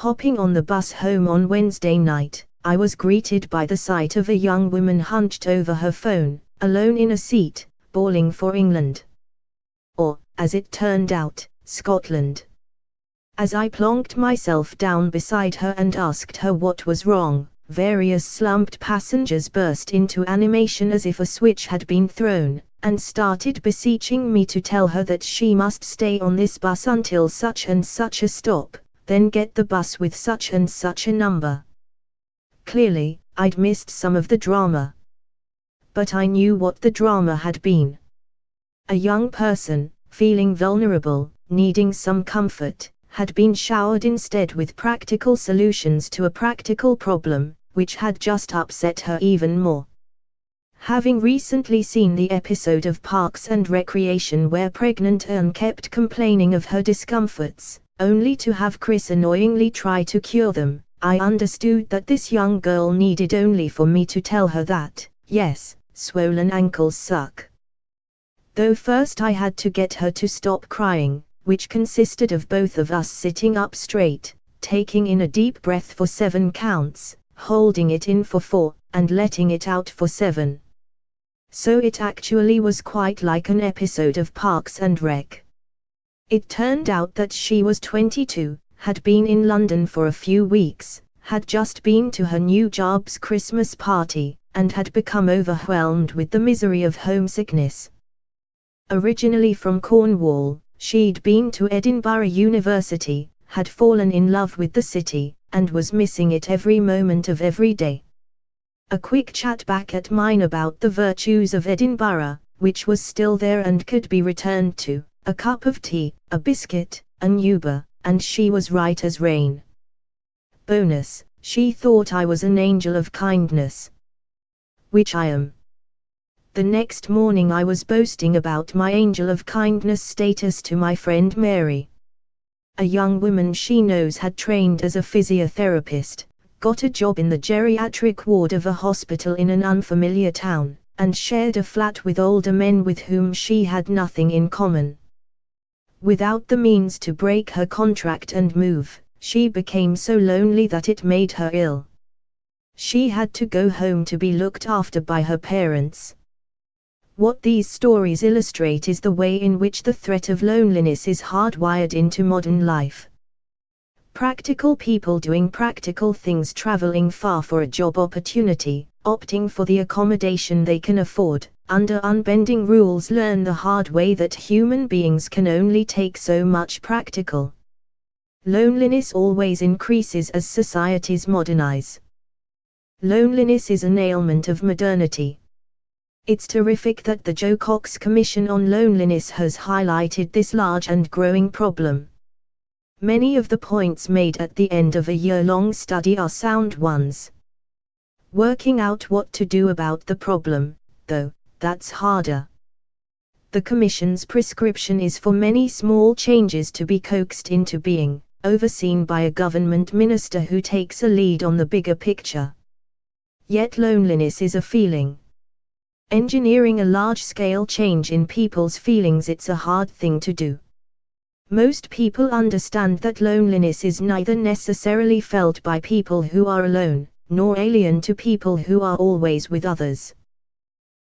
Hopping on the bus home on Wednesday night, I was greeted by the sight of a young woman hunched over her phone, alone in a seat, bawling for England. Or, as it turned out, Scotland. As I plonked myself down beside her and asked her what was wrong, various slumped passengers burst into animation as if a switch had been thrown, and started beseeching me to tell her that she must stay on this bus until such and such a stop, then get the bus with such and such a number. Clearly, I'd missed some of the drama. But I knew what the drama had been. A young person, feeling vulnerable, needing some comfort, had been showered instead with practical solutions to a practical problem, which had just upset her even more. Having recently seen the episode of Parks and Recreation where pregnant Anne kept complaining of her discomforts, only to have Chris annoyingly try to cure them, I understood that this young girl needed only for me to tell her that, yes, swollen ankles suck. Though first I had to get her to stop crying, which consisted of both of us sitting up straight, taking in a deep breath for 7 counts, holding it in for 4, and letting it out for 7. So it actually was quite like an episode of Parks and Rec. It turned out that she was 22, had been in London for a few weeks, had just been to her new job's Christmas party, and had become overwhelmed with the misery of homesickness. Originally from Cornwall, she'd been to Edinburgh University, had fallen in love with the city, and was missing it every moment of every day. A quick chat back at mine about the virtues of Edinburgh, which was still there and could be returned to, a cup of tea, a biscuit, an Uber, and she was right as rain. Bonus, she thought I was an angel of kindness. Which I am. The next morning I was boasting about my angel of kindness status to my friend Mary. A young woman she knows had trained as a physiotherapist, got a job in the geriatric ward of a hospital in an unfamiliar town, and shared a flat with older men with whom she had nothing in common. Without the means to break her contract and move, she became so lonely that it made her ill. She had to go home to be looked after by her parents. What these stories illustrate is the way in which the threat of loneliness is hardwired into modern life. Practical people doing practical things, traveling far for a job opportunity, opting for the accommodation they can afford, under unbending rules, learn the hard way that human beings can only take so much practical. Loneliness always increases as societies modernize. Loneliness is an ailment of modernity. It's terrific that the Jo Cox Commission on Loneliness has highlighted this large and growing problem. Many of the points made at the end of a year-long study are sound ones. Working out what to do about the problem, though, that's harder. The Commission's prescription is for many small changes to be coaxed into being, overseen by a government minister who takes a lead on the bigger picture. Yet loneliness is a feeling. Engineering a large-scale change in people's feelings, it's a hard thing to do. Most people understand that loneliness is neither necessarily felt by people who are alone, nor alien to people who are always with others.